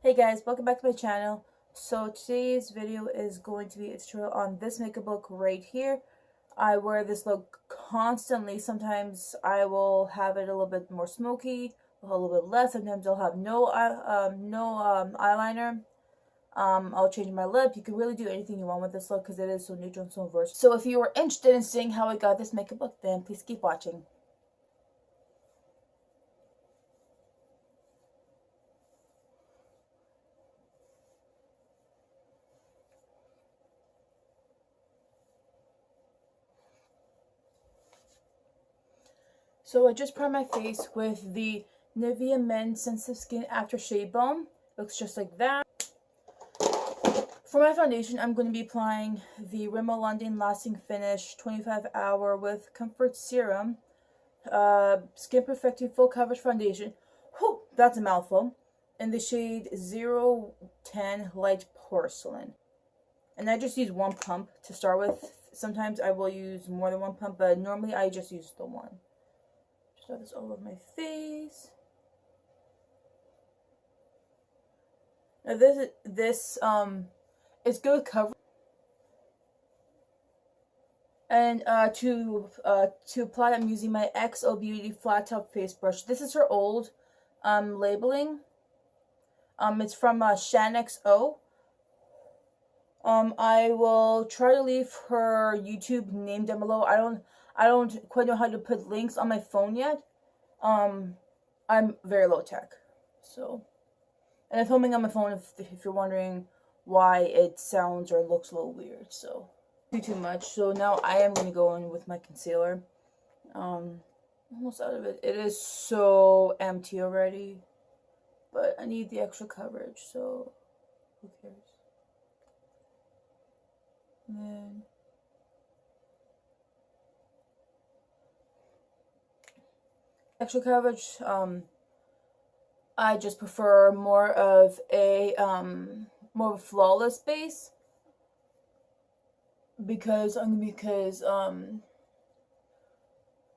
Hey guys, welcome back to my channel. So today's video is going to be a tutorial on this makeup look right here. I wear this look constantly. Sometimes I will have it a little bit more smoky, a little bit less. Sometimes I'll have no eyeliner. I'll change my lip. You can really do anything you want with this look because it is so neutral and so versatile. So if you are interested in seeing how I got this makeup look, then please keep watching. So I just primed my face with the Nivea Men Sensitive Skin Aftershave Balm. Looks just like that. For my foundation, I'm going to be applying the Rimmel London Lasting Finish 25 Hour with Comfort Serum Skin Perfecting Full Coverage Foundation. Whew, that's a mouthful. In the shade 010 Light Porcelain. And I just use one pump to start with. Sometimes I will use more than one pump, but normally I just use the one. Rub this all over my face. Now this is good coverage. And to apply, I'm using my XO Beauty Flat Top Face Brush. This is her old labeling. It's from Shan XO. I will try to leave her YouTube name down below. I don't quite know how to put links on my phone yet. I'm very low tech, so, and I'm filming on my phone if you're wondering why it sounds or looks a little weird. So too much. So now I am going to go in with my concealer. Almost out of it. It is so empty already, but I need the extra coverage, so who cares? And then extra coverage, I just prefer more of a flawless base because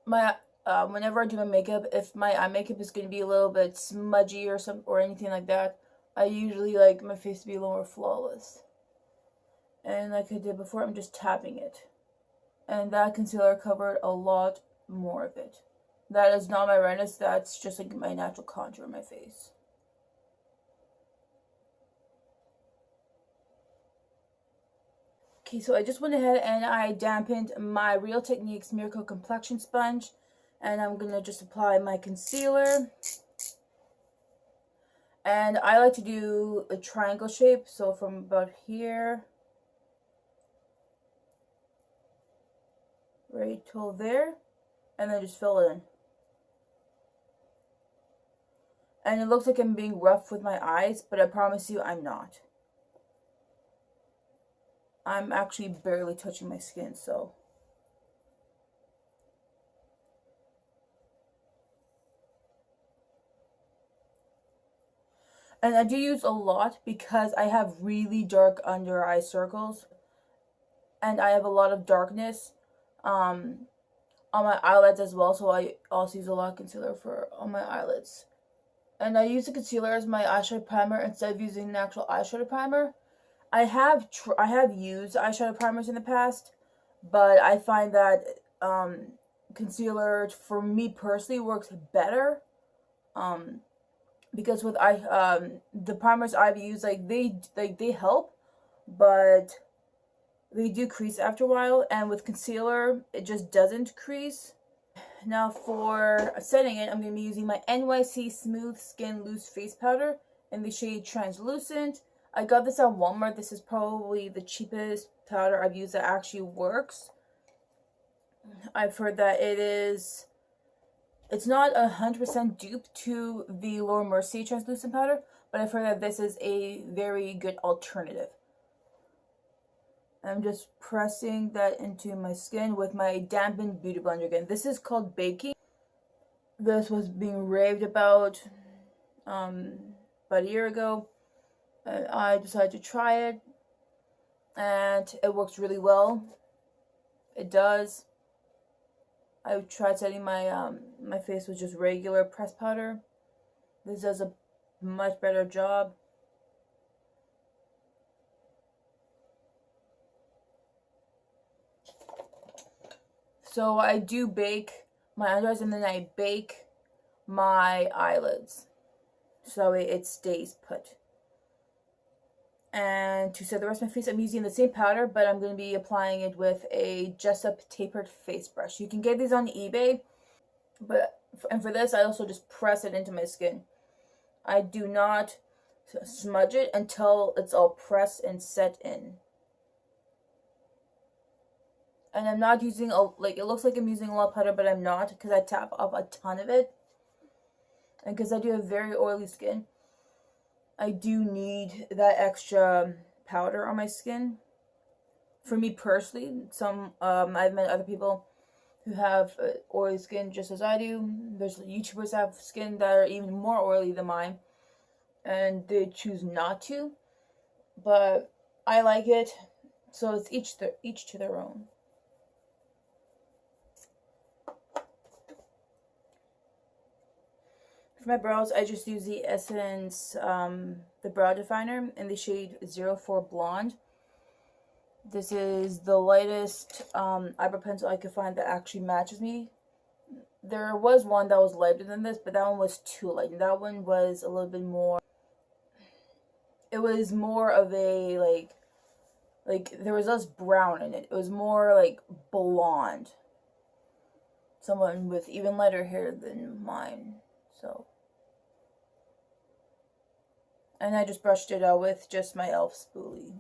my whenever I do my makeup, if my eye makeup is going to be a little bit smudgy or anything like that, I usually like my face to be a little more flawless. And like I did before, I'm just tapping it, and that concealer covered a lot more of it. That is not my redness, that's just like my natural contour of my face. Okay, so I just went ahead and I dampened my Real Techniques Miracle Complexion Sponge. And I'm going to just apply my concealer. And I like to do a triangle shape, so from about here right till there. And then just fill it in. And it looks like I'm being rough with my eyes, but I promise you I'm not. I'm actually barely touching my skin, so. And I do use a lot because I have really dark under eye circles. And I have a lot of darkness on my eyelids as well, so I also use a lot of concealer on my eyelids. And I use the concealer as my eyeshadow primer instead of using an actual eyeshadow primer. I have used eyeshadow primers in the past, but I find that concealer for me personally works better. Because with the primers I've used, they help, but they do crease after a while, and with concealer it just doesn't crease. Now for setting it, I'm going to be using my NYC Smooth Skin Loose Face Powder in the shade Translucent. I got this at Walmart. This is probably the cheapest powder I've used that actually works. I've heard that it's not 100% dupe to the Laura Mercier Translucent Powder, but I've heard that this is a very good alternative. I'm just pressing that into my skin with my dampened beauty blender again. This is called Baking. This was being raved about a year ago. And I decided to try it, and it works really well. It does. I tried setting my face with just regular pressed powder. This does a much better job. So I do bake my eyebrows and then I bake my eyelids so it stays put. And to set the rest of my face, I'm using the same powder, but I'm going to be applying it with a Jessup tapered face brush. You can get these on eBay, and for this, I also just press it into my skin. I do not smudge it until it's all pressed and set in. And I'm not using, it looks like I'm using a lot of powder, but I'm not, because I tap off a ton of it. And because I do have very oily skin, I do need that extra powder on my skin. For me personally, I've met other people who have oily skin just as I do. There's YouTubers that have skin that are even more oily than mine, and they choose not to. But I like it, so it's each to their own. For my brows, I just use the Essence, the brow definer in the shade 04 Blonde. This is the lightest eyebrow pencil I could find that actually matches me. There was one that was lighter than this, but that one was too light. And that one was a little bit more, it was more of a, like there was less brown in it. It was more like blonde. Someone with even lighter hair than mine, so. And I just brushed it out with just my e.l.f. spoolie.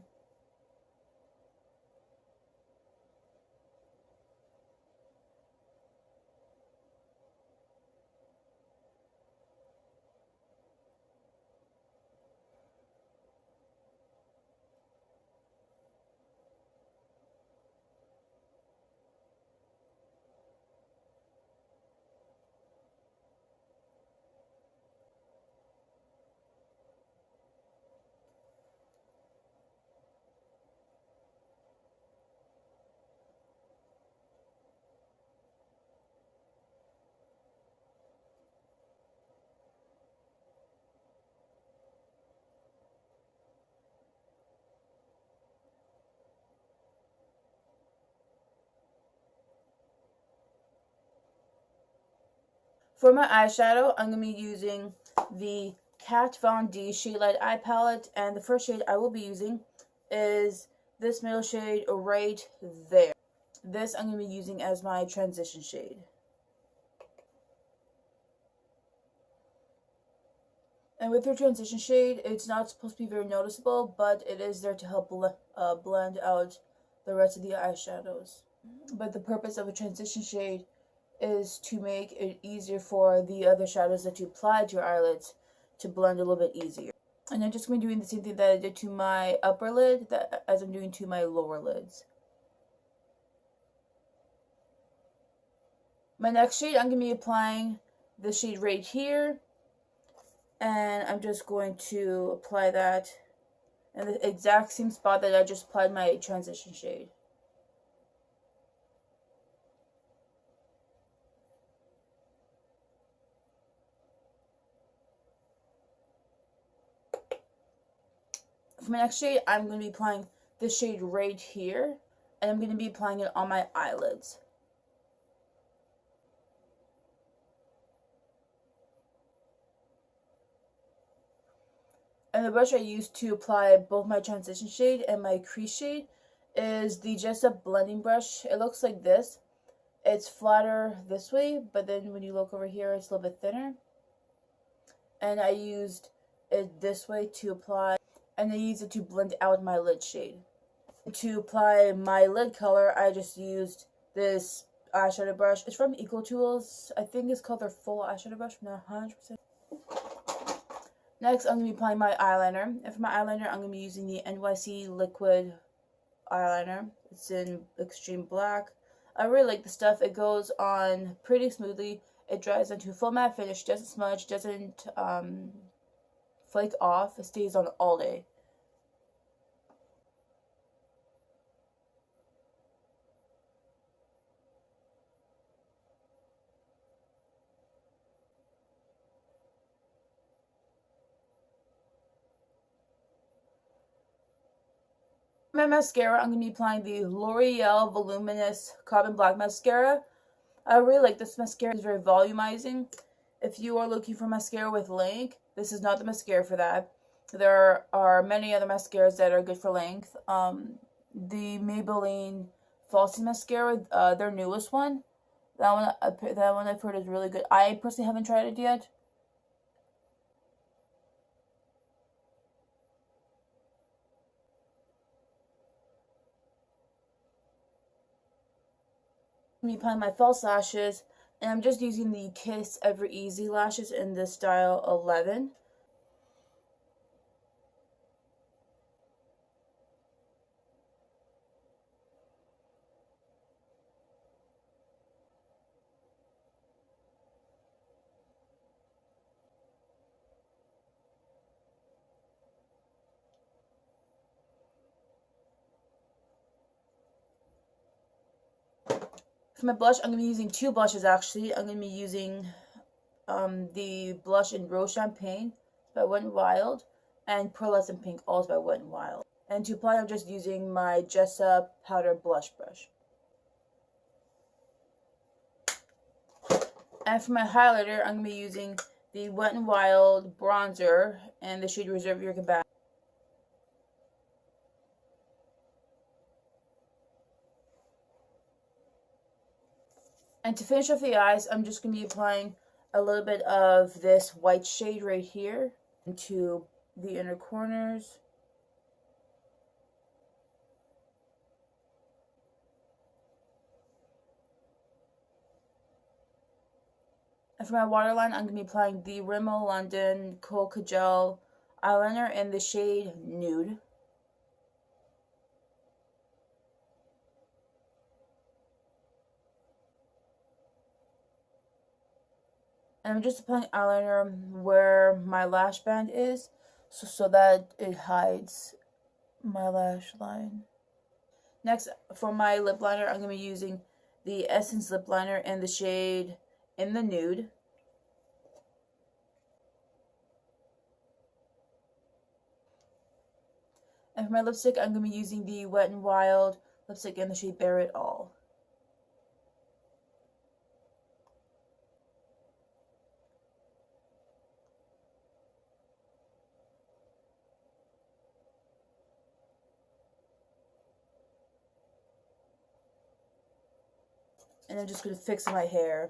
For my eyeshadow, I'm going to be using the Kat Von D Shade Light Eye Palette, and the first shade I will be using is this middle shade right there. This I'm going to be using as my transition shade. And with your transition shade, it's not supposed to be very noticeable, but it is there to help blend out the rest of the eyeshadows. But the purpose of a transition shade is to make it easier for the other shadows that you apply to your eyelids to blend a little bit easier. And I'm just going to be doing the same thing that I did to my upper lid as I'm doing to my lower lids. My next shade, I'm going to be applying the shade right here. And I'm just going to apply that in the exact same spot that I just applied my transition shade. For my next shade, I'm going to be applying this shade right here, and I'm going to be applying it on my eyelids. And the brush I use to apply both my transition shade and my crease shade is the Jessup blending brush. It looks like this. It's flatter this way, but then when you look over here, it's a little bit thinner. And I used it this way to apply, and I use it to blend out my lid shade. To apply my lid color, I just used this eyeshadow brush. It's from Eco Tools. I think it's called their full eyeshadow brush. I'm not 100%. Next, I'm going to be applying my eyeliner. And for my eyeliner, I'm going to be using the NYC Liquid eyeliner. It's in extreme black. I really like the stuff. It goes on pretty smoothly. It dries into a full matte finish. Doesn't smudge. Doesn't flake off. It stays on all day. My mascara, I'm going to be applying the L'Oreal Voluminous Carbon Black Mascara. I really like this mascara. It's very volumizing. If you are looking for mascara with length, this is not the mascara for that. There are many other mascaras that are good for length. The Maybelline Falsies Mascara, their newest one, that one I've heard is really good. I personally haven't tried it yet. I'm applying my false lashes, and I'm just using the Kiss Ever Easy lashes in the style 11. For my blush, I'm going to be using two blushes actually. I'm going to be using the blush in Rose Champagne by Wet n Wild and Pearlescent Pink, also by Wet n Wild. And to apply, I'm just using my Jessa Powder Blush Brush. And for my highlighter, I'm going to be using the Wet n Wild Bronzer and the shade Reserve Your Cabana. And to finish off the eyes, I'm just going to be applying a little bit of this white shade right here into the inner corners. And for my waterline, I'm going to be applying the Rimmel London Kohl Kajal eyeliner in the shade Nude. And I'm just applying eyeliner where my lash band is, so that it hides my lash line. Next, for my lip liner, I'm going to be using the Essence lip liner in the shade In the Nude. And for my lipstick, I'm going to be using the Wet n Wild lipstick in the shade Bare It All. And I'm just going to fix my hair.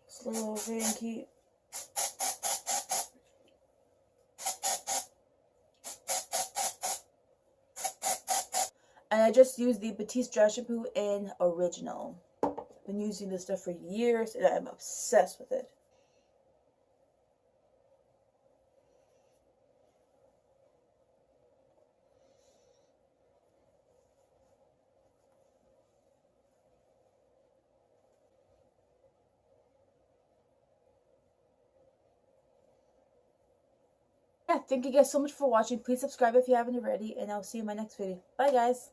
Slow, Frankie. And I just used the Batiste Dry Shampoo in Original. I've been using this stuff for years and I'm obsessed with it. Yeah, thank you guys so much for watching. Please subscribe if you haven't already, and I'll see you in my next video. Bye, guys.